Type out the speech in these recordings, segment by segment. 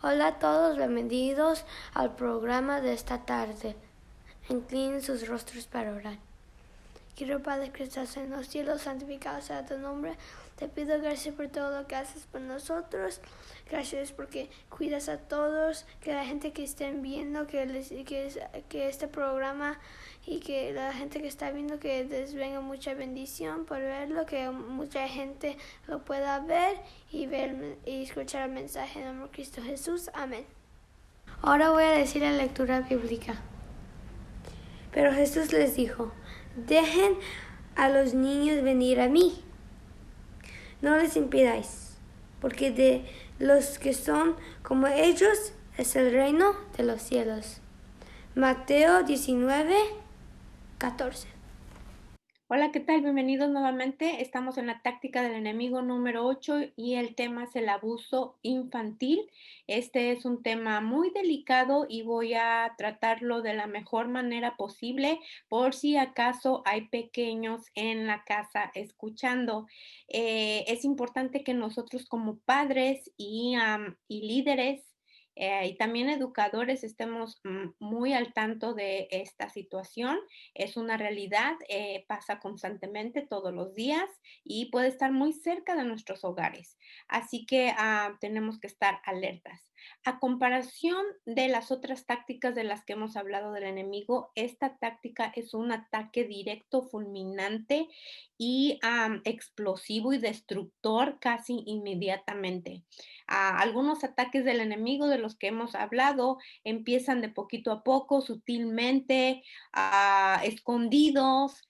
Hola a todos, bienvenidos al programa de esta tarde. Inclinen sus rostros para orar. Quiero, Padre que estás en los cielos, santificado sea tu nombre. Te pido gracias por todo lo que haces por nosotros. Gracias porque cuidas a todos, que la gente que estén viendo, que este programa y que la gente que está viendo, que les venga mucha bendición por verlo, que mucha gente lo pueda ver y escuchar el mensaje en el nombre de Cristo Jesús. Amén. Ahora voy a decir la lectura bíblica. Pero Jesús les dijo: dejen a los niños venir a mí, no les impidáis, porque de los que son como ellos es el reino de los cielos. Mateo 19:14. Hola, ¿qué tal? Bienvenidos nuevamente. Estamos en la táctica del enemigo número 8 y el tema es el abuso infantil. Este es un tema muy delicado y voy a tratarlo de la mejor manera posible por si acaso hay pequeños en la casa escuchando. Es importante que nosotros como padres y líderes y también educadores estemos muy al tanto de esta situación. Es una realidad, pasa constantemente todos los días y puede estar muy cerca de nuestros hogares. Así que tenemos que estar alertas. A comparación de las otras tácticas de las que hemos hablado del enemigo, esta táctica es un ataque directo, fulminante y explosivo y destructor casi inmediatamente. Algunos ataques del enemigo de los que hemos hablado empiezan de poquito a poco, sutilmente, escondidos,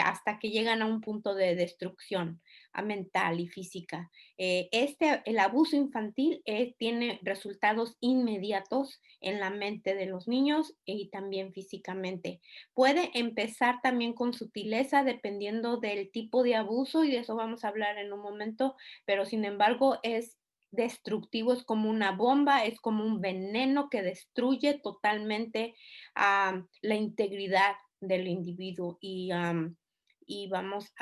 hasta que llegan a un punto de destrucción mental y física. El abuso infantil tiene resultados inmediatos en la mente de los niños y también físicamente. Puede empezar también con sutileza dependiendo del tipo de abuso y de eso vamos a hablar en un momento, pero sin embargo es destructivo, es como una bomba, es como un veneno que destruye totalmente la integridad del individuo y vamos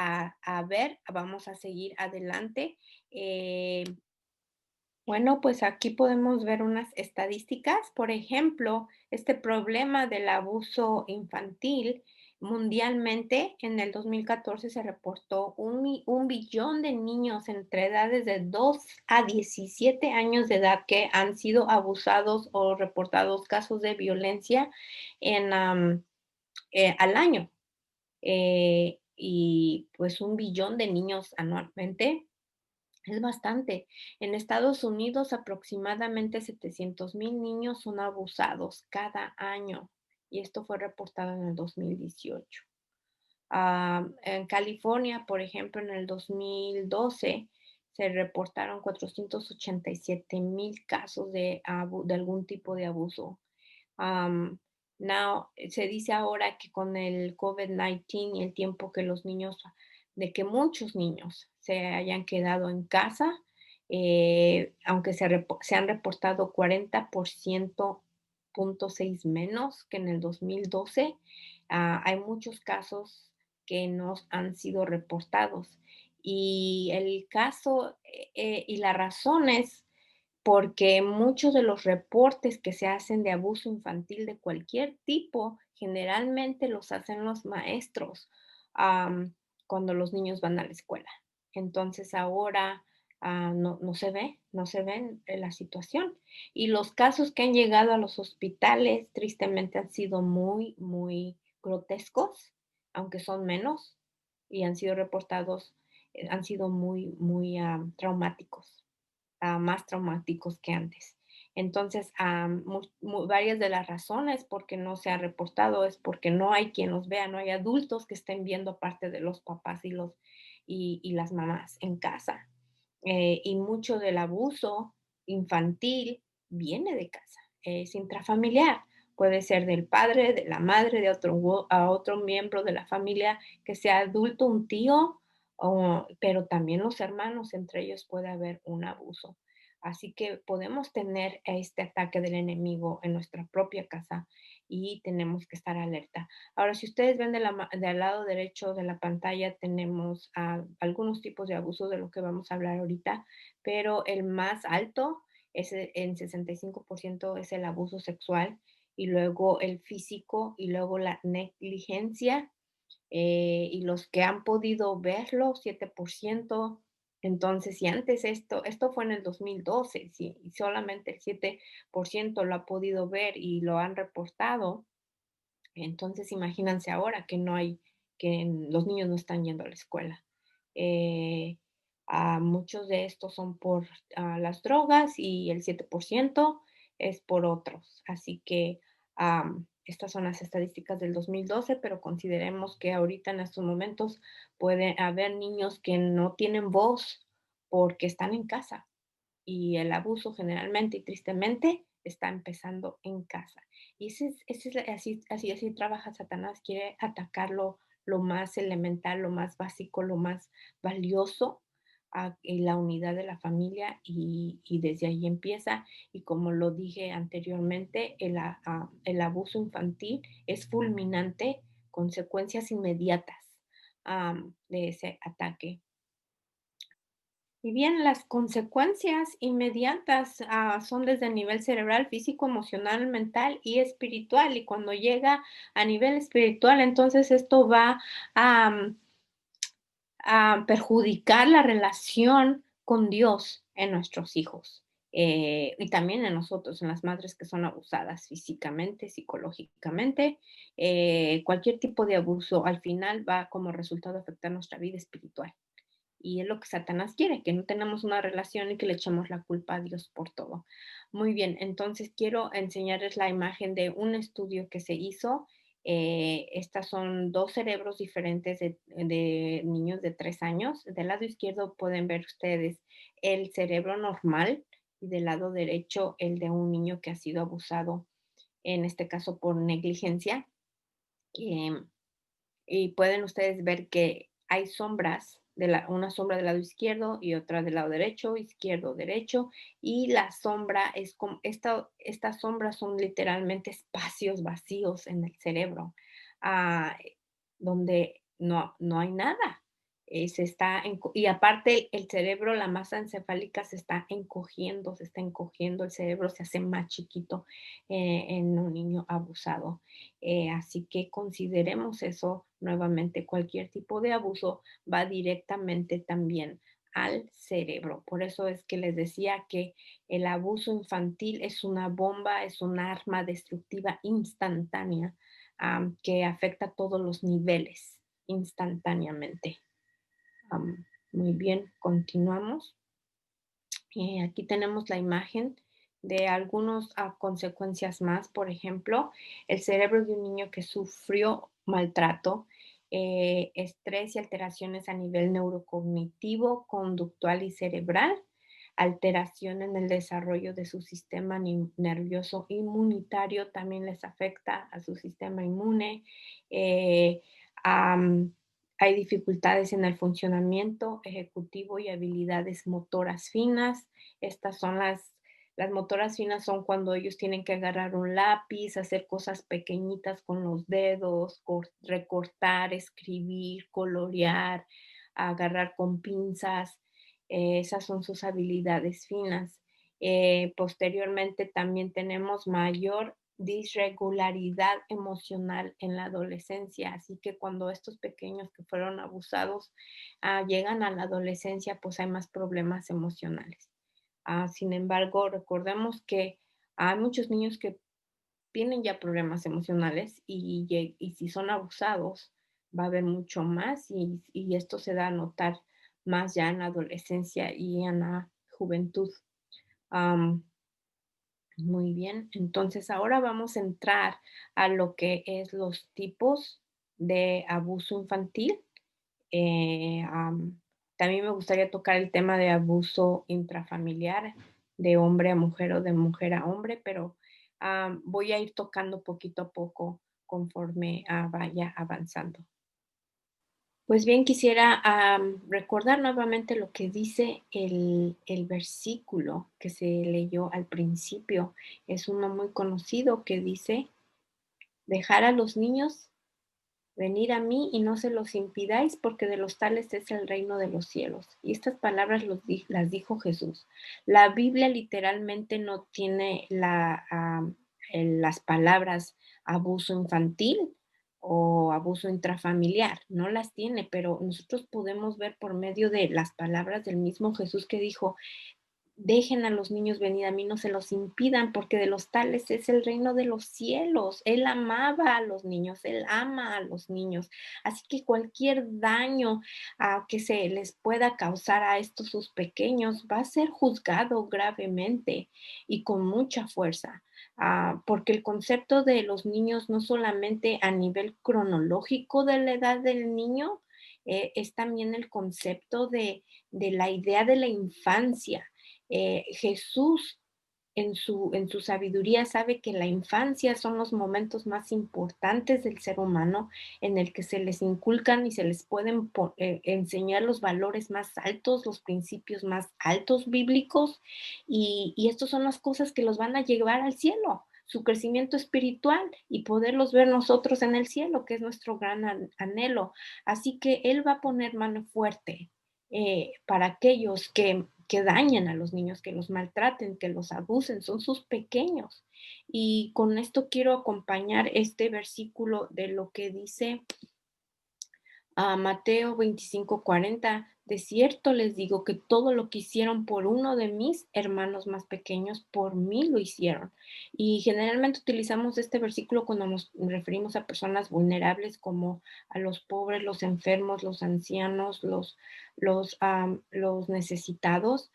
vamos a seguir adelante. Eh, bueno, pues aquí podemos ver unas estadísticas. Por ejemplo, este problema del abuso infantil mundialmente, en el 2014 se reportó 1 billón de niños entre edades de 2 a 17 años de edad que han sido abusados o reportados casos de violencia al año. Y pues 1 billón de niños anualmente es bastante. En Estados Unidos, aproximadamente 700,000 niños son abusados cada año, y esto fue reportado en el 2018. En California, por ejemplo, en el 2012 se reportaron 487,000 casos de algún tipo de abuso. Am, Se dice ahora que con el COVID-19 y el tiempo que de que muchos niños se hayan quedado en casa, aunque se han reportado 40,6 menos que en el 2012, hay muchos casos que no han sido reportados. Y el caso y la razón es porque muchos de los reportes que se hacen de abuso infantil de cualquier tipo, generalmente los hacen los maestros cuando los niños van a la escuela. Entonces ahora no se ve la situación. Y los casos que han llegado a los hospitales, tristemente, han sido muy, muy grotescos, aunque son menos, y han sido reportados, han sido muy, muy traumáticos, más traumáticos que antes. Entonces, varias de las razones por qué no se ha reportado es porque no hay quien los vea, no hay adultos que estén viendo aparte de los papás y las mamás en casa. Y mucho del abuso infantil viene de casa, es intrafamiliar. Puede ser del padre, de la madre, de otro miembro de la familia, que sea adulto, un tío, pero también los hermanos, entre ellos puede haber un abuso. Así que podemos tener este ataque del enemigo en nuestra propia casa y tenemos que estar alerta. Ahora, si ustedes ven del lado derecho de la pantalla, tenemos algunos tipos de abuso de lo que vamos a hablar ahorita, pero el más alto en 65% es el abuso sexual, y luego el físico, y luego la negligencia, y los que han podido verlo, 7%. Entonces, si antes esto fue en el 2012, si solamente el 7% lo ha podido ver y lo han reportado, entonces imagínense ahora que no hay, los niños no están yendo a la escuela. Eh, Muchos de estos son por las drogas y el 7% es por otros. Así que estas son las estadísticas del 2012, pero consideremos que ahorita en estos momentos puede haber niños que no tienen voz porque están en casa, y el abuso generalmente y tristemente está empezando en casa. Y así trabaja Satanás, quiere atacar lo más elemental, lo más básico, lo más valioso, en la unidad de la familia, y desde ahí empieza. Y como lo dije anteriormente, el abuso infantil es fulminante, consecuencias inmediatas de ese ataque. Y bien, las consecuencias inmediatas son desde el nivel cerebral, físico, emocional, mental y espiritual. Y cuando llega a nivel espiritual, entonces esto va a, a perjudicar la relación con Dios en nuestros hijos, y también en nosotros, en las madres que son abusadas físicamente, psicológicamente. Cualquier tipo de abuso al final va como resultado a afectar nuestra vida espiritual. Y es lo que Satanás quiere, que no tenemos una relación y que le echemos la culpa a Dios por todo. Muy bien, entonces quiero enseñarles la imagen de un estudio que se hizo. Estas son dos cerebros diferentes de niños de 3 años. Del lado izquierdo pueden ver ustedes el cerebro normal, y del lado derecho el de un niño que ha sido abusado, en este caso por negligencia. Em, y pueden ustedes ver que hay sombras, una sombra del lado izquierdo y otra del lado derecho, izquierdo, derecho, y la sombra es como, estas sombras son literalmente espacios vacíos en el cerebro, ah, donde no hay nada. Y aparte el cerebro, la masa encefálica se está encogiendo, el cerebro se hace más chiquito en un niño abusado. Así que consideremos eso nuevamente. Cualquier tipo de abuso va directamente también al cerebro. Por eso es que les decía que el abuso infantil es una bomba, es un arma destructiva instantánea, que afecta a todos los niveles instantáneamente. Muy bien, continuamos. Aquí tenemos la imagen de algunas consecuencias más. Por ejemplo, el cerebro de un niño que sufrió maltrato, estrés y alteraciones a nivel neurocognitivo, conductual y cerebral, alteración en el desarrollo de su sistema nervioso inmunitario, también les afecta a su sistema inmune. eh, am, Hay dificultades en el funcionamiento ejecutivo y habilidades motoras finas. Estas son las motoras finas, son cuando ellos tienen que agarrar un lápiz, hacer cosas pequeñitas con los dedos, recortar, escribir, colorear, agarrar con pinzas. Esas son sus habilidades finas. Posteriormente también tenemos mayor disregularidad emocional en la adolescencia, así que cuando estos pequeños que fueron abusados llegan a la adolescencia, pues hay más problemas emocionales. Sin embargo, recordemos que hay muchos niños que tienen ya problemas emocionales, y si son abusados va a haber mucho más, y esto se da a notar más ya en la adolescencia y en la juventud. Um, Muy bien, entonces ahora vamos a entrar a lo que es los tipos de abuso infantil. También me gustaría tocar el tema de abuso intrafamiliar, de hombre a mujer o de mujer a hombre, pero voy a ir tocando poquito a poco conforme vaya avanzando. Pues bien, quisiera recordar nuevamente lo que dice el versículo que se leyó al principio. Es uno muy conocido que dice, dejar a los niños Venid a mí y no se los impidáis, porque de los tales es el reino de los cielos. Y estas palabras las dijo Jesús. La Biblia literalmente no tiene las palabras abuso infantil o abuso intrafamiliar, no las tiene, pero nosotros podemos ver por medio de las palabras del mismo Jesús que dijo, dejen a los niños venir a mí, no se los impidan, porque de los tales es el reino de los cielos. Él amaba a los niños, él ama a los niños. Así que cualquier daño que se les pueda causar a estos sus pequeños va a ser juzgado gravemente y con mucha fuerza. Porque el concepto de los niños no solamente a nivel cronológico de la edad del niño, es también el concepto de la idea de la infancia. Jesús en su sabiduría sabe que la infancia son los momentos más importantes del ser humano en el que se les inculcan y se les pueden enseñar los valores más altos, los principios más altos bíblicos y estos son las cosas que los van a llevar al cielo, su crecimiento espiritual y poderlos ver nosotros en el cielo, que es nuestro gran anhelo. Así que Él va a poner mano fuerte para aquellos que dañen a los niños, que los maltraten, que los abusen, son sus pequeños. Y con esto quiero acompañar este versículo de lo que dice Mateo 25:40, de cierto les digo que todo lo que hicieron por uno de mis hermanos más pequeños, por mí lo hicieron. Y generalmente utilizamos este versículo cuando nos referimos a personas vulnerables como a los pobres, los enfermos, los ancianos, los necesitados.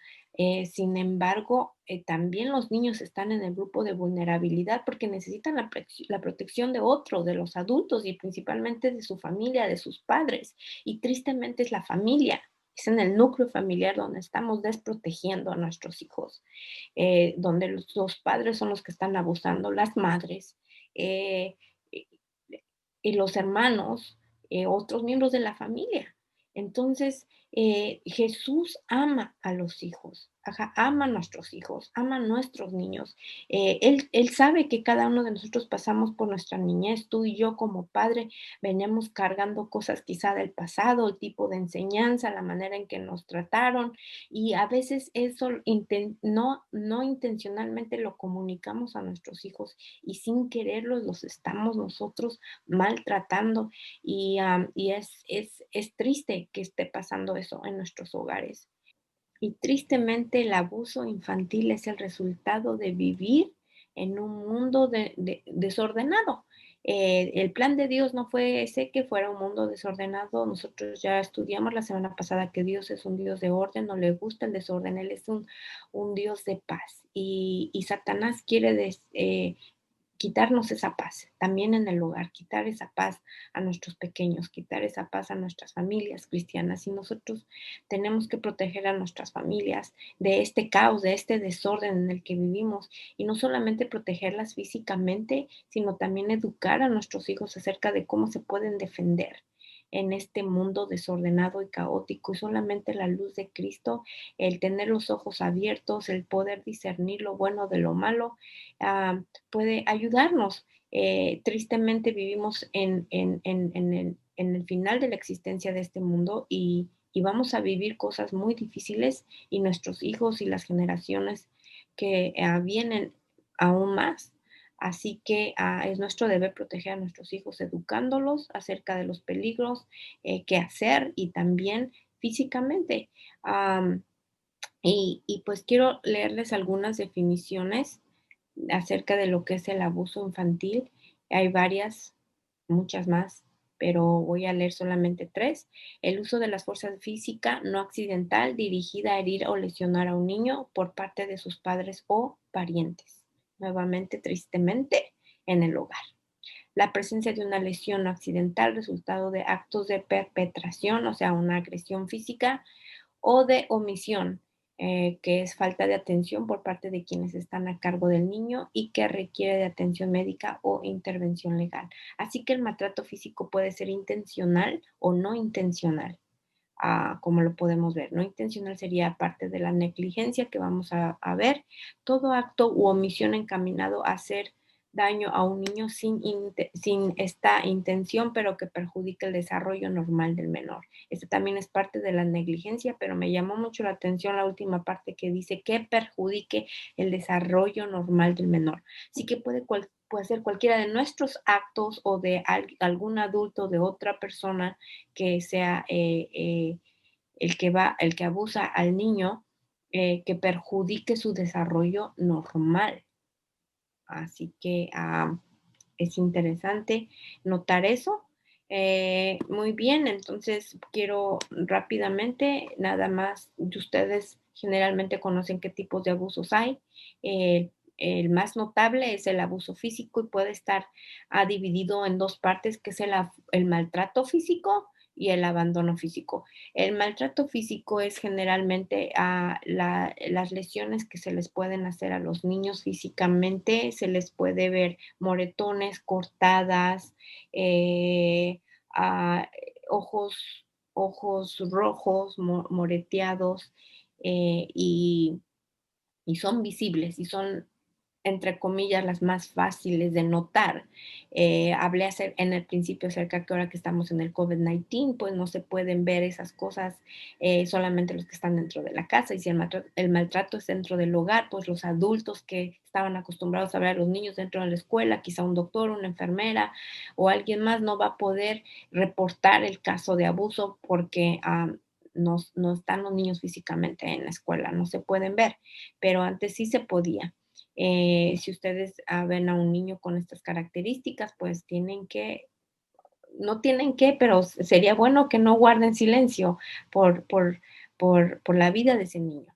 Sin embargo, también los niños están en el grupo de vulnerabilidad porque necesitan la protección de otro, de los adultos y principalmente de su familia, de sus padres. Y tristemente es la familia, es en el núcleo familiar donde estamos desprotegiendo a nuestros hijos, donde los padres son los que están abusando, las madres eh, y, y los hermanos, otros miembros de la familia. Entonces, Jesús ama a los hijos, ajá, ama a nuestros hijos, ama a nuestros niños. Él sabe que cada uno de nosotros pasamos por nuestra niñez, tú y yo como padre venimos cargando cosas quizá del pasado, el tipo de enseñanza, la manera en que nos trataron y a veces eso no intencionalmente lo comunicamos a nuestros hijos y sin quererlos los estamos nosotros maltratando y es triste que esté pasando eso en nuestros hogares. Y tristemente el abuso infantil es el resultado de vivir en un mundo desordenado. El plan de Dios no fue ese que fuera un mundo desordenado. Nosotros ya estudiamos la semana pasada que Dios es un Dios de orden, no le gusta el desorden, Él es un Dios de paz. Y Satanás quiere quitarnos esa paz, también en el hogar, quitar esa paz a nuestros pequeños, quitar esa paz a nuestras familias cristianas. Y nosotros tenemos que proteger a nuestras familias de este caos, de este desorden en el que vivimos. Y no solamente protegerlas físicamente, sino también educar a nuestros hijos acerca de cómo se pueden defender en este mundo desordenado y caótico. Y solamente la luz de Cristo, el tener los ojos abiertos, el poder discernir lo bueno de lo malo, puede ayudarnos. Tristemente vivimos en el final de la existencia de este mundo y vamos a vivir cosas muy difíciles y nuestros hijos y las generaciones que vienen aún más. Así que es nuestro deber proteger a nuestros hijos educándolos acerca de los peligros, qué hacer y también físicamente. Um, y pues quiero leerles algunas definiciones acerca de lo que es el abuso infantil. Hay varias, muchas más, pero voy a leer solamente tres. El uso de las fuerzas física no accidental dirigida a herir o lesionar a un niño por parte de sus padres o parientes. Nuevamente, tristemente, en el hogar. La presencia de una lesión no accidental resultado de actos de perpetración, o sea, una agresión física o de omisión, que es falta de atención por parte de quienes están a cargo del niño y que requiere de atención médica o intervención legal. Así que el maltrato físico puede ser intencional o no intencional, como lo podemos ver. No intencional sería parte de la negligencia que vamos a ver, todo acto u omisión encaminado a hacer daño a un niño sin esta intención, pero que perjudica el desarrollo normal del menor. Esto también es parte de la negligencia, pero me llamó mucho la atención la última parte que dice que perjudique el desarrollo normal del menor. Así que puede ser cualquiera de nuestros actos o de algún adulto, de otra persona que sea el que abusa al niño, que perjudique su desarrollo normal. Así que es interesante notar eso. Muy bien, entonces quiero rápidamente, nada más, ustedes generalmente conocen qué tipos de abusos hay. El más notable es el abuso físico y puede estar dividido en dos partes, que es el maltrato físico y el abandono físico. El maltrato físico es generalmente las lesiones que se les pueden hacer a los niños físicamente, se les puede ver moretones, cortadas, a ojos rojos, moreteados, y son visibles y son, entre comillas, las más fáciles de notar. Hablé en el principio acerca que ahora que estamos en el COVID-19, pues no se pueden ver esas cosas, solamente los que están dentro de la casa. Y si el maltrato es dentro del hogar, pues los adultos que estaban acostumbrados a ver a los niños dentro de la escuela, quizá un doctor, una enfermera o alguien más, no va a poder reportar el caso de abuso porque no están los niños físicamente en la escuela, no se pueden ver, pero antes sí se podía. Si ustedes ven a un niño con estas características, pues no tienen que, pero sería bueno que no guarden silencio por, por, por la vida de ese niño.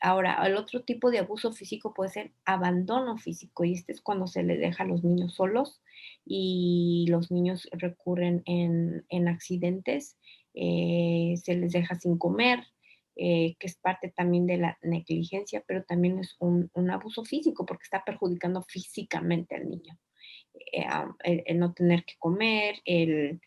Ahora, el otro tipo de abuso físico puede ser abandono físico, y este es cuando se le deja a los niños solos y los niños recurren en accidentes, se les deja sin comer, que es parte también de la negligencia, pero también es un abuso físico porque está perjudicando físicamente al niño. El no tener que comer, el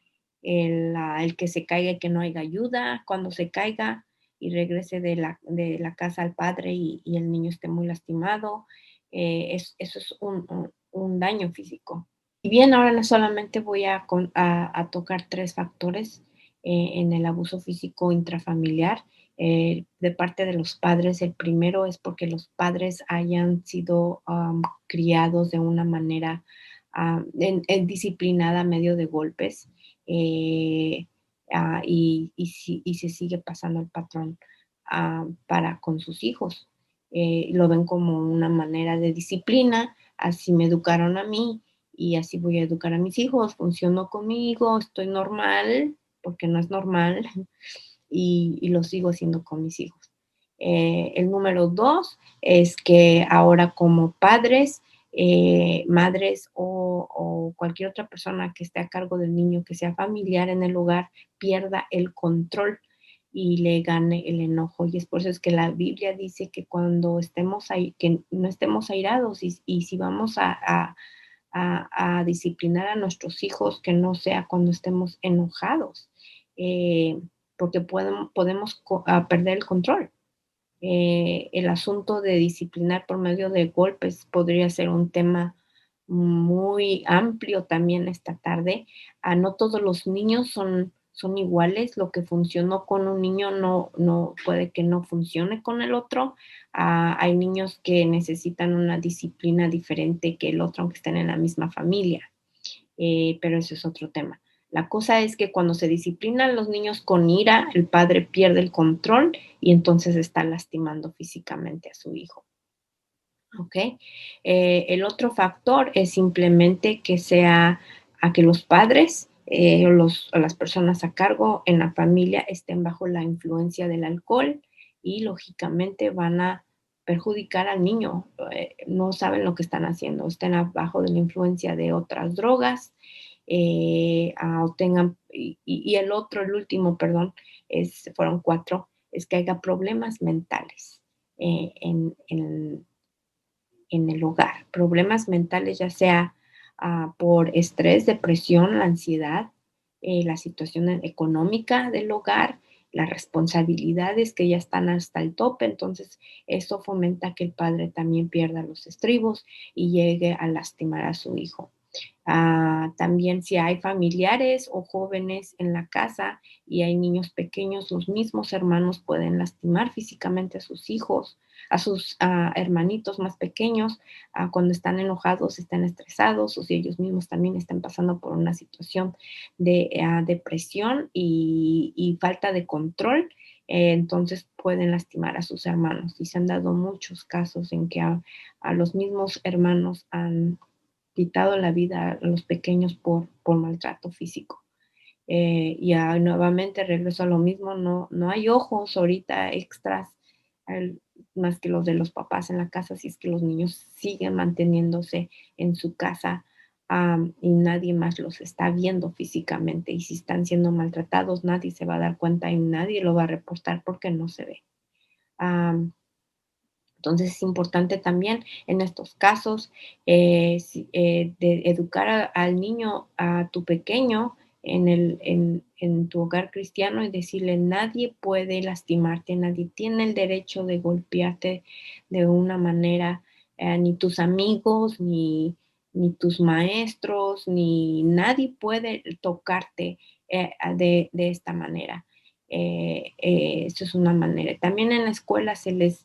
que se caiga y que no haya ayuda cuando se caiga y regrese de la casa al padre y el niño esté muy lastimado. Eso es un daño físico. Y bien, ahora no solamente voy a tocar tres factores en el abuso físico intrafamiliar. De parte de los padres, el primero es porque los padres hayan sido criados de una manera disciplinada a medio de golpes, eh, y se sigue pasando el patrón para con sus hijos. Lo ven como una manera de disciplina, así me educaron a mí y así voy a educar a mis hijos, funcionó conmigo, estoy normal, porque no es normal, y lo sigo haciendo con mis hijos. El número dos es que ahora como padres, madres o cualquier otra persona que esté a cargo del niño, que sea familiar en el hogar, pierda el control y le gane el enojo. Y es por eso es que la Biblia dice que cuando estemos ahí, que no estemos airados, y si vamos a disciplinar a nuestros hijos, que no sea cuando estemos enojados, porque podemos perder el control. El asunto de disciplinar por medio de golpes podría ser un tema muy amplio también esta tarde. No todos los niños son iguales. Lo que funcionó con un niño no puede que no funcione con el otro. Hay niños que necesitan una disciplina diferente que el otro, aunque estén en la misma familia. Pero eso es otro tema. La cosa es que cuando se disciplinan los niños con ira, el padre pierde el control y entonces está lastimando físicamente a su hijo. ¿Ok? El otro factor es simplemente que sea a que los padres o las personas a cargo en la familia estén bajo la influencia del alcohol y lógicamente van a perjudicar al niño. No saben lo que están haciendo, estén abajo de la influencia de otras drogas, o tengan, el último, perdón, fueron cuatro, es que haya problemas mentales eh, en, en en el hogar, problemas mentales, ya sea por estrés, depresión, la ansiedad, la situación económica del hogar, las responsabilidades que ya están hasta el tope, entonces eso fomenta que el padre también pierda los estribos y llegue a lastimar a su hijo. También si hay familiares o jóvenes en la casa y hay niños pequeños, los mismos hermanos pueden lastimar físicamente a sus hijos, a sus hermanitos más pequeños, cuando están enojados, están estresados o si ellos mismos también están pasando por una situación de depresión y falta de control. Entonces pueden lastimar a sus hermanos y se han dado muchos casos en que a los mismos hermanos han quitado la vida a los pequeños por maltrato físico. Nuevamente regreso a lo mismo, no hay ojos ahorita extras al, más que los de los papás en la casa, si es que los niños siguen manteniéndose en su casa y nadie más los está viendo físicamente. Y si están siendo maltratados, nadie se va a dar cuenta y nadie lo va a reportar porque no se ve. Um, entonces es importante también en estos casos de educar al niño, a tu pequeño, en tu hogar cristiano y decirle, nadie puede lastimarte, nadie tiene el derecho de golpearte de una manera, ni tus amigos, ni tus maestros, ni nadie puede tocarte de esta manera. Eso es una manera. También en la escuela se les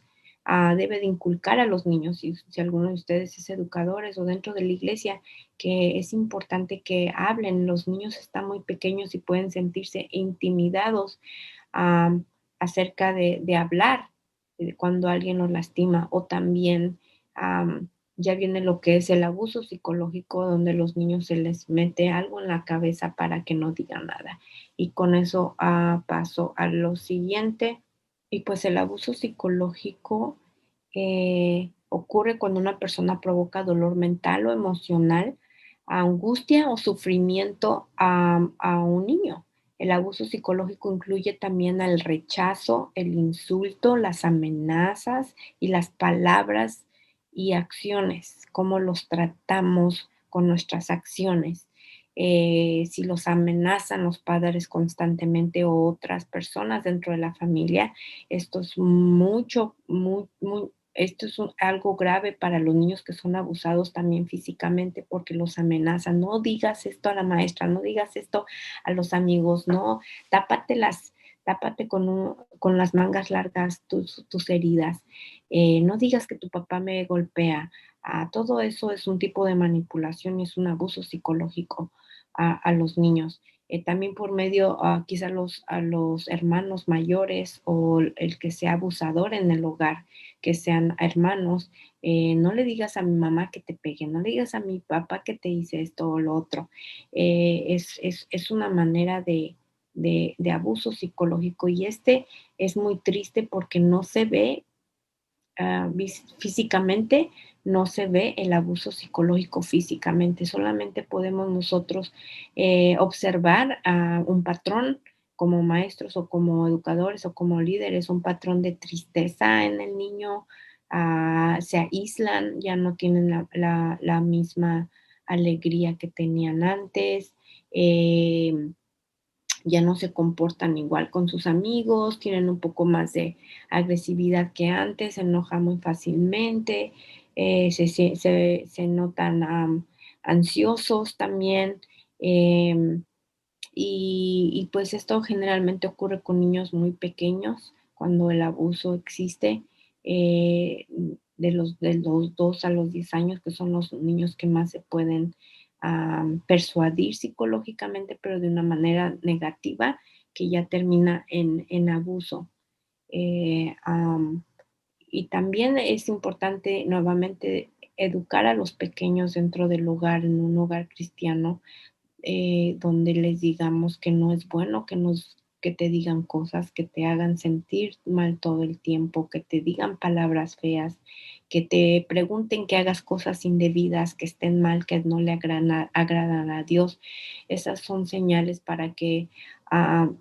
debe de inculcar a los niños, si alguno de ustedes es educadores o dentro de la iglesia, que es importante que hablen. Los niños están muy pequeños y pueden sentirse intimidados acerca de hablar cuando alguien los lastima o también ya viene lo que es el abuso psicológico, donde los niños se les mete algo en la cabeza para que no digan nada. Y con eso paso a lo siguiente. Y pues el abuso psicológico ocurre cuando una persona provoca dolor mental o emocional, angustia o sufrimiento a un niño. El abuso psicológico incluye también el rechazo, el insulto, las amenazas y las palabras y acciones, cómo los tratamos con nuestras acciones. Si los amenazan los padres constantemente o otras personas dentro de la familia, esto es esto es algo grave para los niños que son abusados también físicamente porque los amenazan. No digas esto a la maestra, no digas esto a los amigos, no, tápate tápate con las mangas largas tus heridas. No digas que tu papá me golpea. Todo eso es un tipo de manipulación y es un abuso psicológico a los niños. También por medio quizá a los hermanos mayores o el que sea abusador en el hogar, que sean hermanos, no le digas a mi mamá que te pegue, no le digas a mi papá que te hice esto o lo otro. Es una manera de abuso psicológico y este es muy triste porque no se ve físicamente, no se ve el abuso psicológico físicamente, solamente podemos nosotros observar un patrón como maestros o como educadores o como líderes, un patrón de tristeza en el niño, se aíslan, ya no tienen la misma alegría que tenían antes. Ya no se comportan igual con sus amigos, tienen un poco más de agresividad que antes, se enojan muy fácilmente, se notan ansiosos también. em, y pues esto generalmente ocurre con niños muy pequeños cuando el abuso existe, de los 2 a los 10 años, que son los niños que más se pueden persuadir psicológicamente, pero de una manera negativa que ya termina en abuso. Eh, am, y también es importante nuevamente educar a los pequeños dentro del hogar, en un hogar cristiano, donde les digamos que no es bueno que te digan cosas que te hagan sentir mal todo el tiempo, que te digan palabras feas, que te pregunten que hagas cosas indebidas, que estén mal, que no le agradan a Dios. Esas son señales para que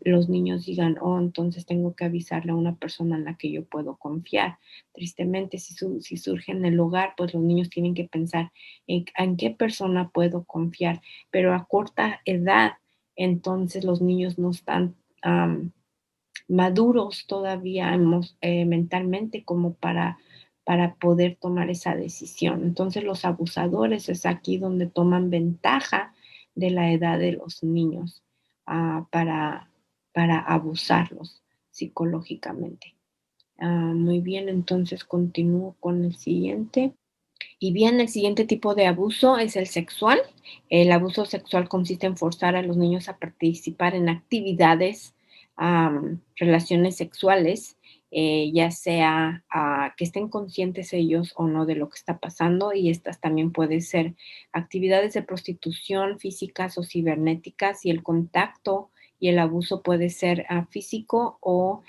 los niños digan, oh, entonces tengo que avisarle a una persona en la que yo puedo confiar. Tristemente, si surge en el hogar, pues los niños tienen que pensar en qué persona puedo confiar, pero a corta edad, entonces los niños no están maduros todavía mentalmente como para poder tomar esa decisión. Entonces los abusadores es aquí donde toman ventaja de la edad de los niños ah, para, para abusarlos psicológicamente. Muy bien, entonces continúo con el siguiente. Y bien, el siguiente tipo de abuso es el sexual. El abuso sexual consiste en forzar a los niños a participar en actividades, relaciones sexuales, ya sea que estén conscientes ellos o no de lo que está pasando. Y estas también pueden ser actividades de prostitución físicas o cibernéticas y el contacto y el abuso puede ser físico o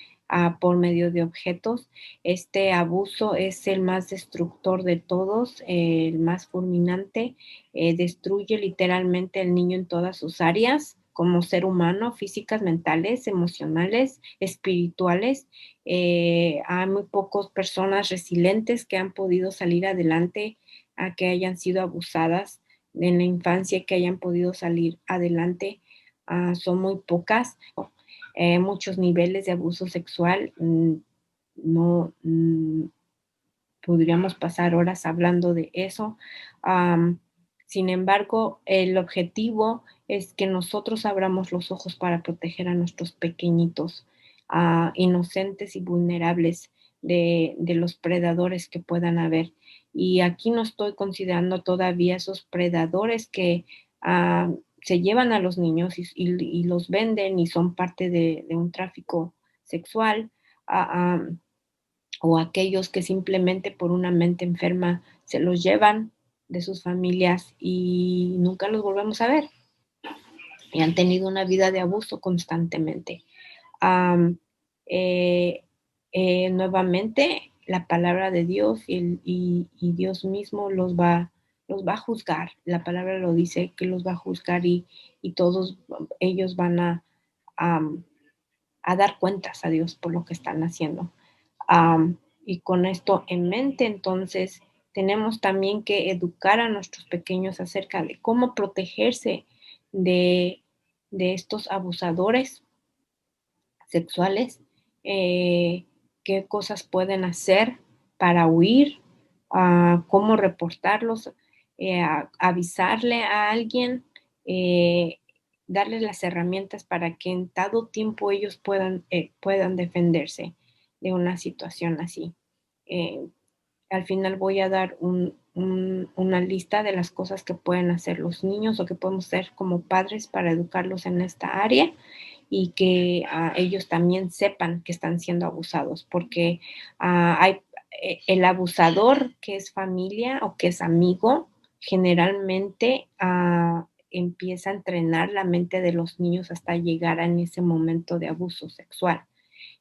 por medio de objetos. Este abuso es el más destructor de todos, el más fulminante, destruye literalmente al niño en todas sus áreas, como ser humano, físicas, mentales, emocionales, espirituales. Hay muy pocas personas resilientes que han podido salir adelante a que hayan sido abusadas en la infancia, que hayan podido salir adelante. Son muy pocas. Muchos niveles de abuso sexual. No podríamos pasar horas hablando de eso. Am, Sin embargo, el objetivo es que nosotros abramos los ojos para proteger a nuestros pequeñitos, inocentes y vulnerables de los predadores que puedan haber. Y aquí no estoy considerando todavía esos predadores que se llevan a los niños y los venden y son parte de un tráfico sexual. ah, am, o aquellos que simplemente por una mente enferma se los llevan de sus familias y nunca los volvemos a ver y han tenido una vida de abuso constantemente. Am, eh, Nuevamente, la palabra de Dios y Dios mismo los va a juzgar. La palabra lo dice que los va a juzgar y todos ellos van am, a dar cuentas a Dios por lo que están haciendo. Y con esto en mente, entonces, tenemos también que educar a nuestros pequeños acerca de cómo protegerse de, de estos abusadores sexuales, eh, qué cosas pueden hacer para huir, cómo reportarlos, avisarle a alguien, eh, darles las herramientas para que en dado tiempo ellos puedan defenderse de una situación así. Eh, Al final voy a dar una lista de las cosas que pueden hacer los niños o que podemos hacer como padres para educarlos en esta área y que ellos también sepan que están siendo abusados, porque hay el abusador que es familia o que es amigo, generalmente empieza a entrenar la mente de los niños hasta llegar en ese momento de abuso sexual.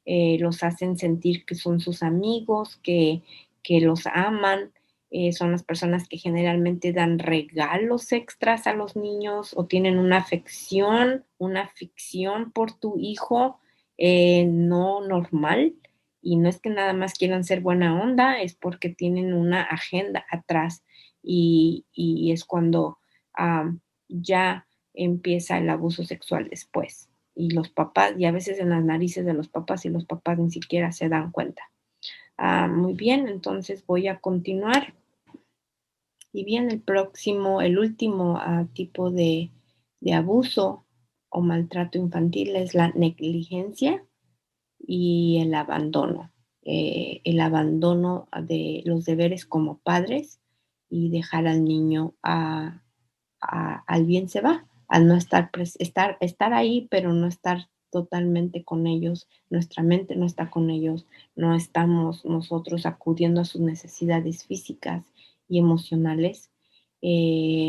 Los hacen sentir que son sus amigos, que los aman. Son las personas que generalmente dan regalos extras a los niños o tienen una afección, una ficción por tu hijo no normal. Y no es que nada más quieran ser buena onda, es porque tienen una agenda atrás y es cuando ya empieza el abuso sexual después y los papás, y a veces en las narices de los papás y los papás ni siquiera se dan cuenta. Muy bien, entonces voy a continuar. Y bien, el último tipo de abuso o maltrato infantil es la negligencia y el abandono. El abandono de los deberes como padres y dejar al niño al bien se va, al no estar ahí, pero no estar totalmente con ellos, nuestra mente no está con ellos, no estamos nosotros acudiendo a sus necesidades físicas y emocionales,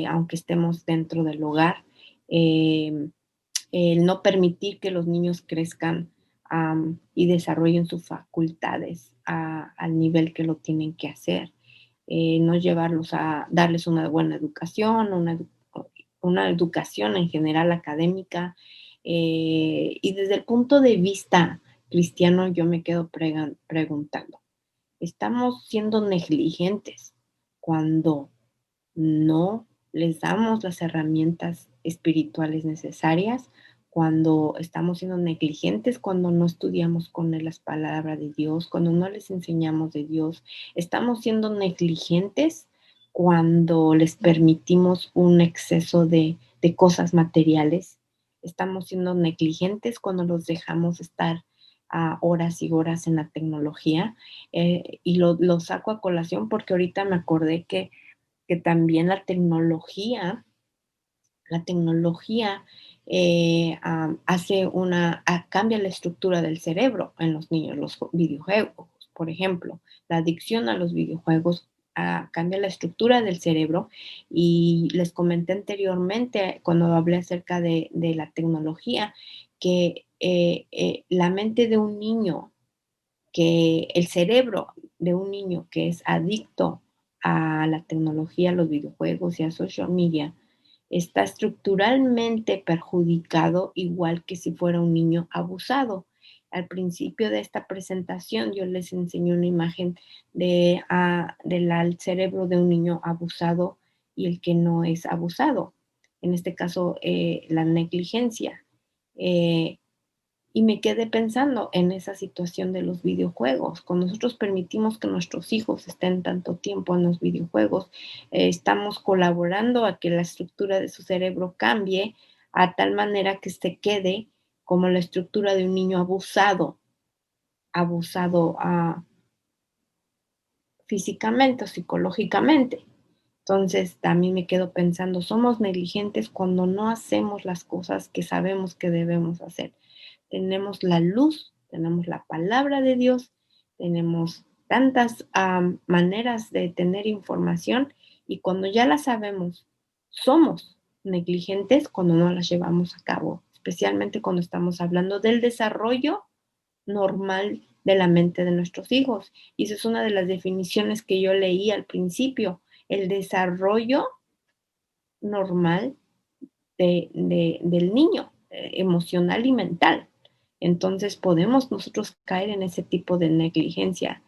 aunque estemos dentro del hogar. Eh, el no permitir que los niños crezcan y desarrollen sus facultades al nivel que lo tienen que hacer. No llevarlos a darles una buena educación, una educación en general académica. Y desde el punto de vista cristiano, yo me quedo preguntando, ¿estamos siendo negligentes cuando no les damos las herramientas espirituales necesarias, cuando estamos siendo negligentes, cuando no estudiamos con las palabras de Dios, cuando no les enseñamos de Dios. Estamos siendo negligentes cuando les permitimos un exceso de cosas materiales. Estamos siendo negligentes cuando los dejamos estar horas y horas en la tecnología. Y lo saco a colación porque ahorita me acordé que también la tecnología cambia la estructura del cerebro en los niños, los videojuegos, por ejemplo, la adicción a los videojuegos cambia la estructura del cerebro y les comenté anteriormente cuando hablé acerca de la tecnología que la mente de un niño, que el cerebro de un niño que es adicto a la tecnología, a los videojuegos y a social media, está estructuralmente perjudicado igual que si fuera un niño abusado. Al principio de esta presentación yo les enseñé una imagen del cerebro de un niño abusado y el que no es abusado. En este caso, la negligencia. Eh, y me quedé pensando en esa situación de los videojuegos. Cuando nosotros permitimos que nuestros hijos estén tanto tiempo en los videojuegos, estamos colaborando a que la estructura de su cerebro cambie a tal manera que se quede como la estructura de un niño abusado físicamente o psicológicamente. Entonces, también me quedo pensando, somos negligentes cuando no hacemos las cosas que sabemos que debemos hacer. Tenemos la luz, tenemos la palabra de Dios, tenemos tantas maneras de tener información y cuando ya la sabemos, somos negligentes cuando no las llevamos a cabo, especialmente cuando estamos hablando del desarrollo normal de la mente de nuestros hijos. Y esa es una de las definiciones que yo leí al principio, el desarrollo normal del niño, emocional y mental. Entonces podemos nosotros caer en ese tipo de negligencia,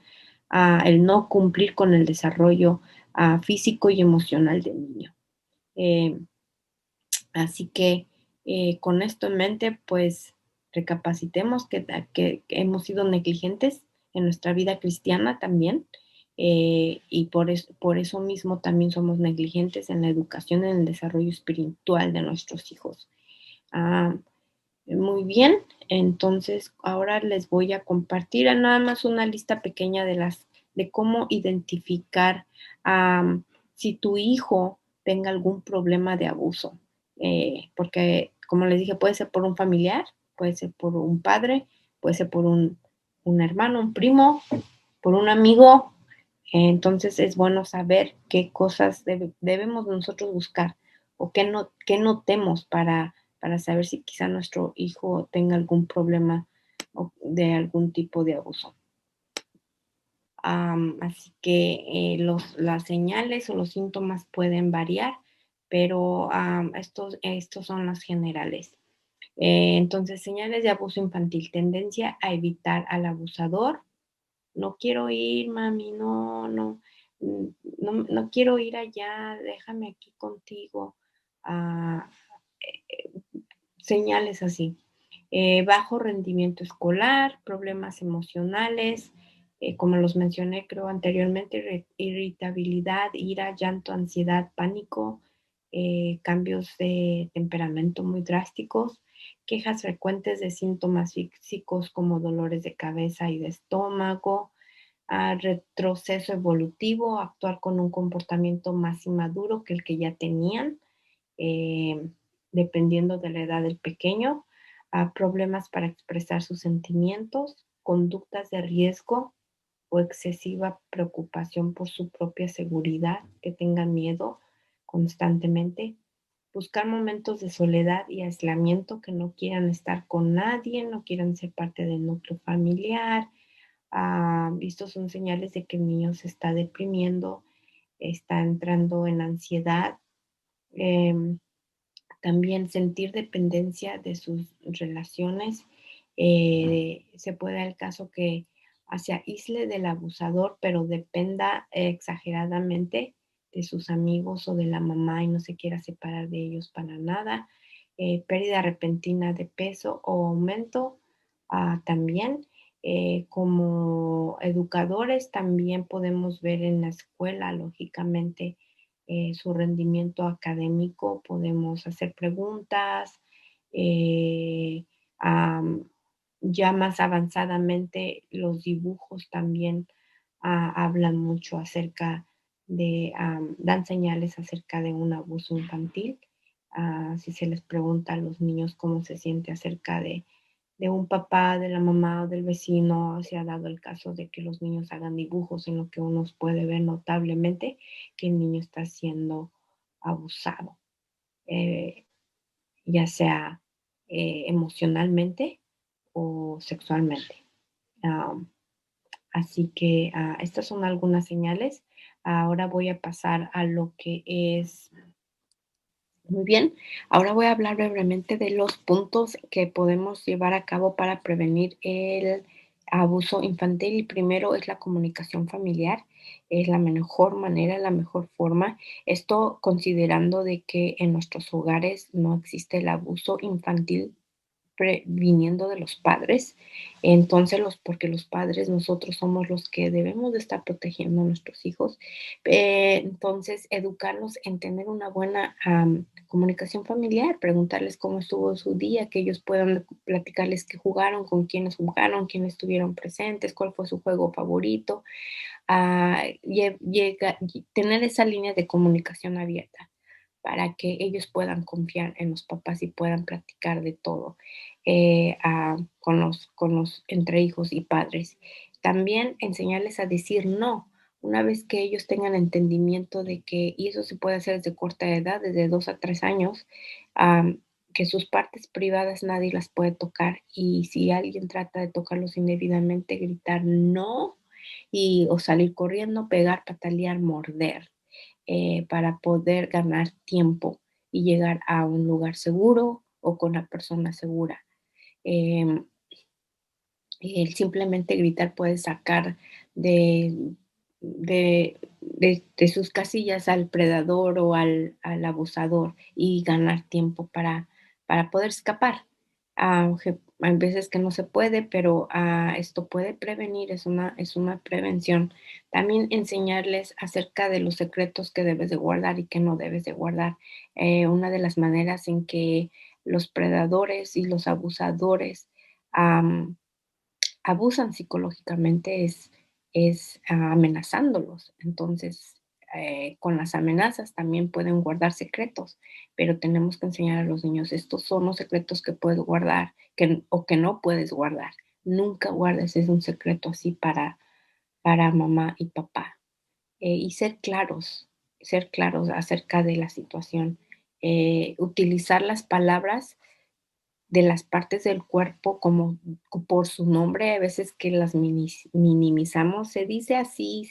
el no cumplir con el desarrollo físico y emocional del niño. Eh, Así que con esto en mente, pues recapacitemos que hemos sido negligentes en nuestra vida cristiana también. Y por eso mismo también somos negligentes en la educación, en el desarrollo espiritual de nuestros hijos. Ah, Muy bien, entonces ahora les voy a compartir nada más una lista pequeña de cómo identificar si tu hijo tenga algún problema de abuso. Porque, como les dije, puede ser por un familiar, puede ser por un padre, puede ser por un hermano, un primo, por un amigo. Entonces es bueno saber qué cosas debemos nosotros buscar o qué notemos para saber si quizá nuestro hijo tenga algún problema de algún tipo de abuso. Así que las señales o los síntomas pueden variar, pero estos son las generales. Entonces, señales de abuso infantil, tendencia a evitar al abusador. No quiero ir, mami, no quiero ir allá, déjame aquí contigo. Ah, Señales así. Bajo rendimiento escolar, problemas emocionales, como los mencioné creo anteriormente, irritabilidad, ira, llanto, ansiedad, pánico, cambios de temperamento muy drásticos, quejas frecuentes de síntomas físicos como dolores de cabeza y de estómago, retroceso evolutivo, actuar con un comportamiento más inmaduro que el que ya tenían, eh, dependiendo de la edad del pequeño, problemas para expresar sus sentimientos, conductas de riesgo o excesiva preocupación por su propia seguridad, que tengan miedo constantemente, buscar momentos de soledad y aislamiento, que no quieran estar con nadie, no quieran ser parte del núcleo familiar. Estos son señales de que el niño se está deprimiendo, está entrando en ansiedad. Em, También sentir dependencia de sus relaciones. Se puede dar el caso que se aísle del abusador, pero dependa exageradamente de sus amigos o de la mamá y no se quiera separar de ellos para nada. pérdida repentina de peso o aumento también. Como educadores también podemos ver en la escuela, lógicamente, su rendimiento académico, podemos hacer preguntas. eh, am, ya más avanzadamente, los dibujos también hablan mucho acerca dan señales acerca de un abuso infantil. Si se les pregunta a los niños cómo se siente acerca de un papá, de la mamá o del vecino, se ha dado el caso de que los niños hagan dibujos en lo que uno puede ver notablemente que el niño está siendo abusado, eh, ya sea emocionalmente o sexualmente. Am, Así que estas son algunas señales. Ahora voy a pasar a lo que es muy bien. Ahora voy a hablar brevemente de los puntos que podemos llevar a cabo para prevenir el abuso infantil. Y primero es la comunicación familiar. Es la mejor manera, la mejor forma. Esto considerando de que en nuestros hogares no existe el abuso infantil viniendo de los padres. Entonces, porque los padres, nosotros somos los que debemos de estar protegiendo a nuestros hijos. Entonces, educarlos en tener una buena comunicación familiar, preguntarles cómo estuvo su día, que ellos puedan platicarles qué jugaron, quiénes estuvieron presentes, cuál fue su juego favorito, tener esa línea de comunicación abierta para que ellos puedan confiar en los papás y puedan platicar de todo con los entre hijos y padres. También enseñarles a decir no. Una vez que ellos tengan entendimiento de que, y eso se puede hacer desde corta edad, desde 2 a 3 años, que sus partes privadas nadie las puede tocar y si alguien trata de tocarlos indebidamente, gritar no o salir corriendo, pegar, patalear, morder para poder ganar tiempo y llegar a un lugar seguro o con la persona segura. Em, el simplemente gritar puede sacar de sus casillas al predador o al abusador y ganar tiempo para poder escapar. Hay veces que no se puede, pero esto puede prevenir, es una prevención. También enseñarles acerca de los secretos que debes de guardar y que no debes de guardar. Una de las maneras en que los predadores y los abusadores abusan psicológicamente es amenazándolos. Entonces, con las amenazas también pueden guardar secretos, pero tenemos que enseñar a los niños, estos son los secretos que puedes guardar o que no puedes guardar. Nunca guardes es un secreto así para mamá y papá. Y ser claros acerca de la situación. Utilizar las palabras de las partes del cuerpo como por su nombre, a veces que las minimizamos, se dice así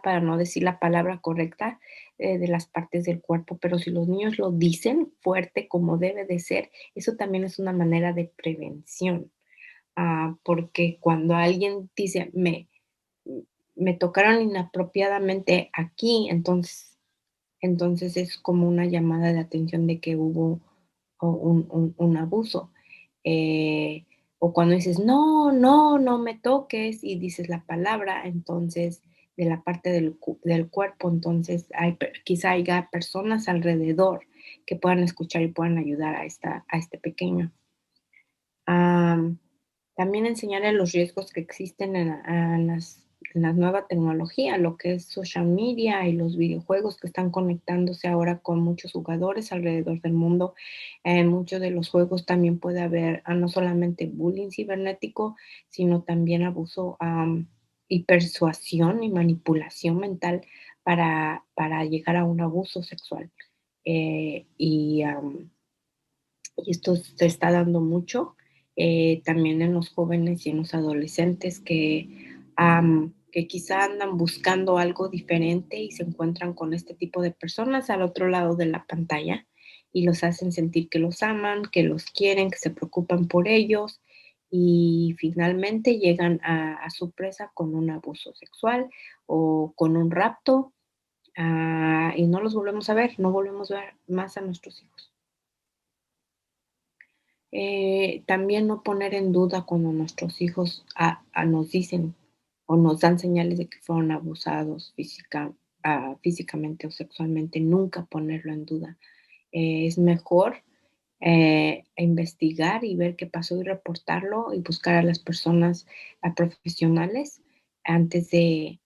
para no decir la palabra correcta de las partes del cuerpo, pero si los niños lo dicen fuerte como debe de ser, eso también es una manera de prevención, porque cuando alguien dice, me tocaron inapropiadamente aquí, entonces es como una llamada de atención de que hubo un abuso. Eh, o cuando dices, no, no, no me toques y dices la palabra, entonces de la parte del cuerpo, entonces quizá haya personas alrededor que puedan escuchar y puedan ayudar a este pequeño. Am, También enseñarle los riesgos que existen en la nueva tecnología, lo que es social media y los videojuegos que están conectándose ahora con muchos jugadores alrededor del mundo. En muchos de los juegos también puede haber no solamente bullying cibernético, sino también abuso y persuasión y manipulación mental para llegar a un abuso sexual. Y esto se está dando mucho también en los jóvenes y en los adolescentes que quizá andan buscando algo diferente y se encuentran con este tipo de personas al otro lado de la pantalla y los hacen sentir que los aman, que los quieren, que se preocupan por ellos y finalmente llegan a su presa con un abuso sexual o con un rapto y no los volvemos a ver, no volvemos a ver más a nuestros hijos. También no poner en duda cuando nuestros hijos nos dicen o nos dan señales de que fueron abusados físicamente o sexualmente, nunca ponerlo en duda. Es mejor investigar y ver qué pasó y reportarlo y buscar a las personas, a profesionales, antes de,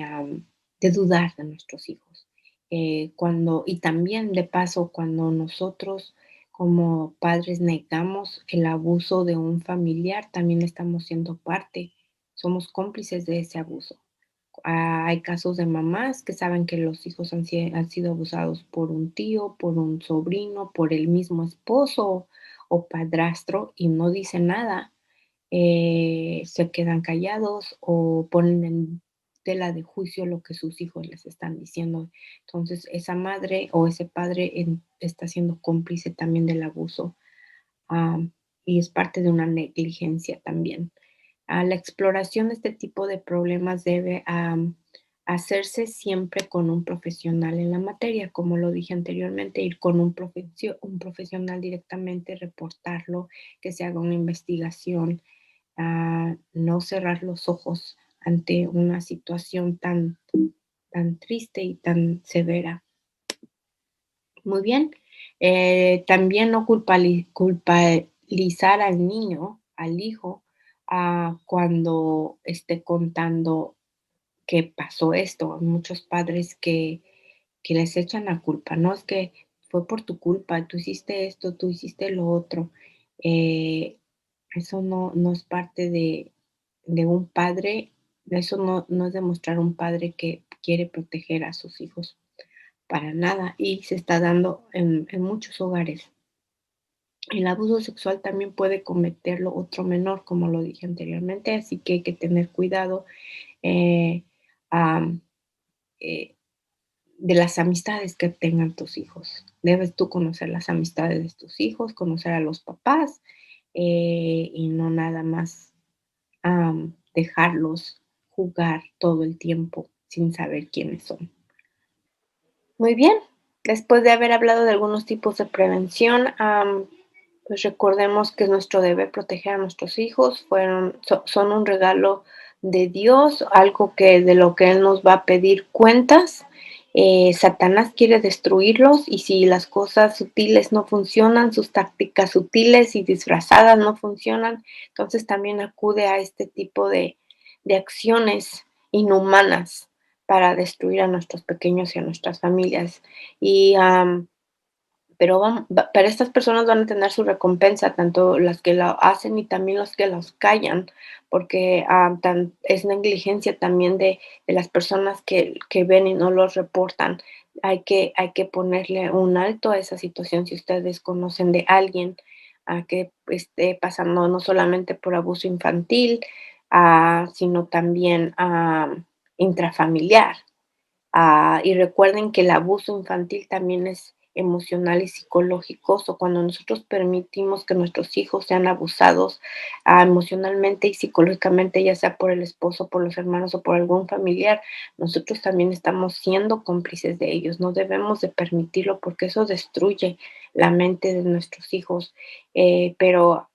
am, de dudar de nuestros hijos. Y también de paso, cuando nosotros como padres negamos el abuso de un familiar, también estamos siendo parte, somos cómplices de ese abuso. Hay casos de mamás que saben que los hijos han sido abusados por un tío, por un sobrino, por el mismo esposo o padrastro y no dicen nada, se quedan callados o ponen en tela de juicio lo que sus hijos les están diciendo. Entonces, esa madre o ese padre está siendo cómplice también del abuso, am, y es parte de una negligencia también. La exploración de este tipo de problemas debe hacerse siempre con un profesional en la materia, como lo dije anteriormente, ir con un profesional directamente, reportarlo, que se haga una investigación, no cerrar los ojos ante una situación tan triste y tan severa. Muy bien. También no culpabilizar al niño, al hijo, cuando esté contando que pasó esto. Hay muchos padres que les echan la culpa, ¿no? Es que fue por tu culpa, tú hiciste esto, tú hiciste lo otro. Eh, Eso no es parte de un padre, eso no es demostrar un padre que quiere proteger a sus hijos. Para nada, y se está dando en muchos hogares. El abuso sexual también puede cometerlo otro menor, como lo dije anteriormente, así que hay que tener cuidado, eh, am, eh, de las amistades que tengan tus hijos. Debes tú conocer las amistades de tus hijos, conocer a los papás, y no nada más, dejarlos jugar todo el tiempo sin saber quiénes son. Muy bien, después de haber hablado de algunos tipos de prevención, pues recordemos que es nuestro deber proteger a nuestros hijos, son un regalo de Dios, algo de lo que Él nos va a pedir cuentas. Satanás quiere destruirlos y si las cosas sutiles no funcionan, sus tácticas sutiles y disfrazadas no funcionan, entonces también acude a este tipo de acciones inhumanas para destruir a nuestros pequeños y a nuestras familias. Y, pero estas personas van a tener su recompensa, tanto las que lo hacen y también los que los callan, porque es negligencia también de las personas que ven y no los reportan. Hay que ponerle un alto a esa situación si ustedes conocen de alguien que esté pasando no solamente por abuso infantil, sino también intrafamiliar. Y recuerden que el abuso infantil también es emocional y psicológico, o cuando nosotros permitimos que nuestros hijos sean abusados emocionalmente y psicológicamente, ya sea por el esposo, por los hermanos o por algún familiar, nosotros también estamos siendo cómplices de ellos. No debemos de permitirlo porque eso destruye la mente de nuestros hijos. Pero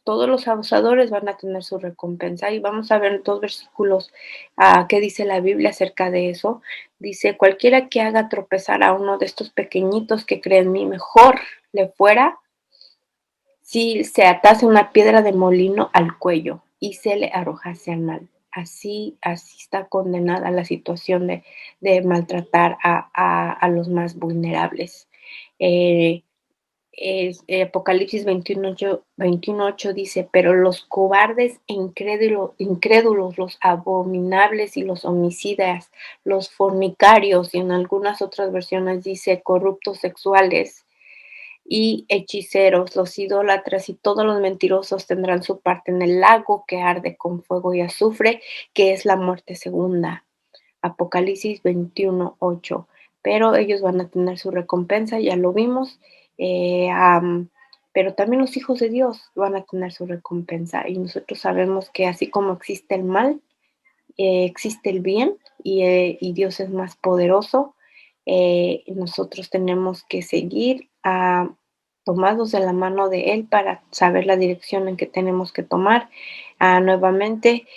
todos los abusadores van a tener su recompensa y vamos a ver dos versículos qué dice la Biblia acerca de eso. Dice, cualquiera que haga tropezar a uno de estos pequeñitos que cree en mí, mejor le fuera si se atase una piedra de molino al cuello y se le arrojase al mar. Así está condenada la situación de maltratar a los más vulnerables. Eh, Apocalipsis 21:8 dice, pero los cobardes e incrédulos, los abominables y los homicidas, los fornicarios, y en algunas otras versiones dice corruptos sexuales y hechiceros, los idólatras y todos los mentirosos tendrán su parte en el lago que arde con fuego y azufre, que es la muerte segunda. Apocalipsis 21:8. Pero ellos van a tener su recompensa, ya lo vimos. Pero también los hijos de Dios van a tener su recompensa. Y nosotros sabemos que así como existe el mal, existe el bien y Dios es más poderoso. Nosotros tenemos que seguir tomados de la mano de Él para saber la dirección en que tenemos que tomar. Nuevamente,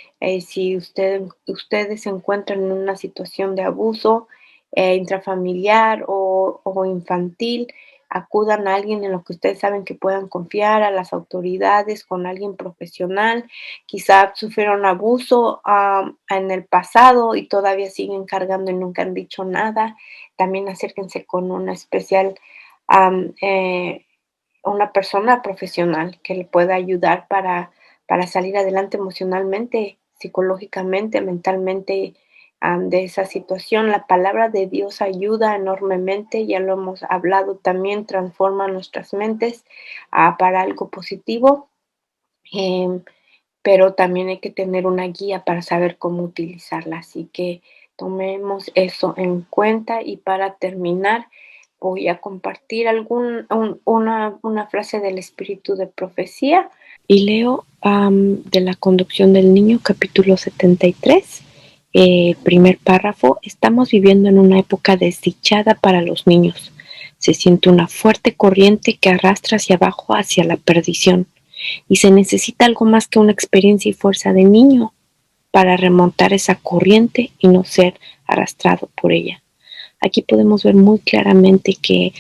si ustedes se encuentran en una situación de abuso intrafamiliar o infantil, acudan a alguien en lo que ustedes saben que puedan confiar, a las autoridades, con alguien profesional. Quizá sufrieron abuso en el pasado y todavía siguen cargando y nunca han dicho nada. También acérquense con una especial am, eh, una persona profesional que le pueda ayudar para salir adelante emocionalmente, psicológicamente, mentalmente, de esa situación. La palabra de Dios ayuda enormemente, ya lo hemos hablado también, transforma nuestras mentes, para algo positivo, em, pero también hay que tener una guía para saber cómo utilizarla. Así que tomemos eso en cuenta y para terminar voy a compartir una frase del espíritu de profecía y leo de la conducción del niño, capítulo 73, primer párrafo. Estamos viviendo en una época desdichada para los niños. Se siente una fuerte corriente que arrastra hacia abajo, hacia la perdición, y se necesita algo más que una experiencia y fuerza de niño para remontar esa corriente y no ser arrastrado por ella. Aquí podemos ver muy claramente que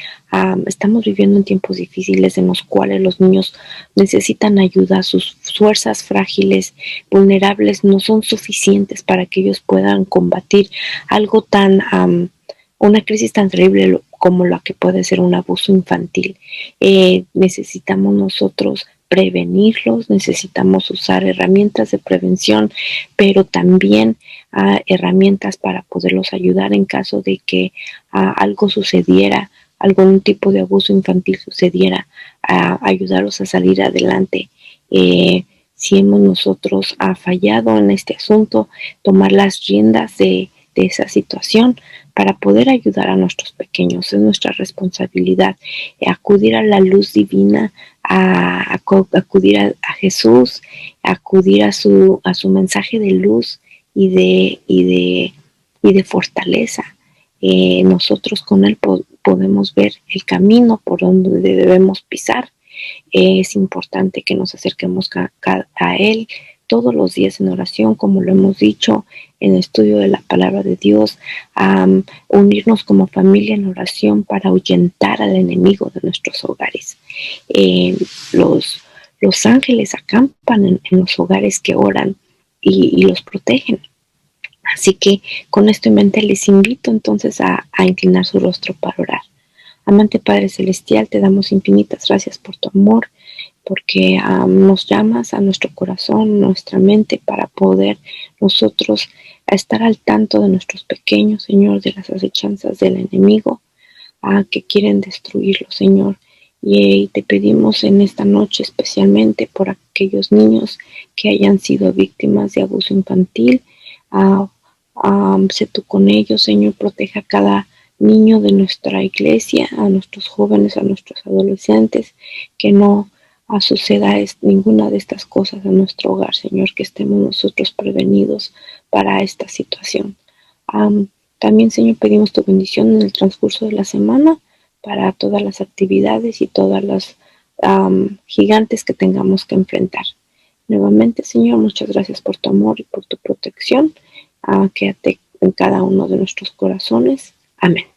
estamos viviendo en tiempos difíciles en los cuales los niños necesitan ayuda, sus fuerzas frágiles, vulnerables, no son suficientes para que ellos puedan combatir algo una crisis tan terrible como la que puede ser un abuso infantil. Necesitamos nosotros prevenirlos, necesitamos usar herramientas de prevención, pero también herramientas para poderlos ayudar en caso de que algo sucediera, algún tipo de abuso infantil sucediera, ayudarlos a salir adelante. Si hemos nosotros fallado en este asunto, tomar las riendas de esa situación para poder ayudar a nuestros pequeños. Es nuestra responsabilidad acudir a la luz divina, acudir a Jesús, acudir a su mensaje de luz y de fortaleza. Nosotros con Él podemos ver el camino por donde debemos pisar. Es importante que nos acerquemos a Él todos los días en oración, como lo hemos dicho, en el estudio de la palabra de Dios, unirnos como familia en oración para ahuyentar al enemigo de nuestros hogares. Los ángeles acampan en los hogares que oran y los protegen. Así que con esto en mente les invito entonces a inclinar su rostro para orar. Amante Padre Celestial, te damos infinitas gracias por tu amor, porque nos llamas a nuestro corazón, nuestra mente, para poder nosotros estar al tanto de nuestros pequeños, Señor, de las acechanzas del enemigo que quieren destruirlo, Señor. Y te pedimos en esta noche especialmente por aquellos niños que hayan sido víctimas de abuso infantil. Sé tú con ellos, Señor, proteja a cada niño de nuestra iglesia, a nuestros jóvenes, a nuestros adolescentes, que no suceda ninguna de estas cosas en nuestro hogar, Señor, que estemos nosotros prevenidos para esta situación. También, Señor, pedimos tu bendición en el transcurso de la semana para todas las actividades y todas las gigantes que tengamos que enfrentar. Nuevamente, Señor, muchas gracias por tu amor y por tu protección. Quédate en cada uno de nuestros corazones. Amén.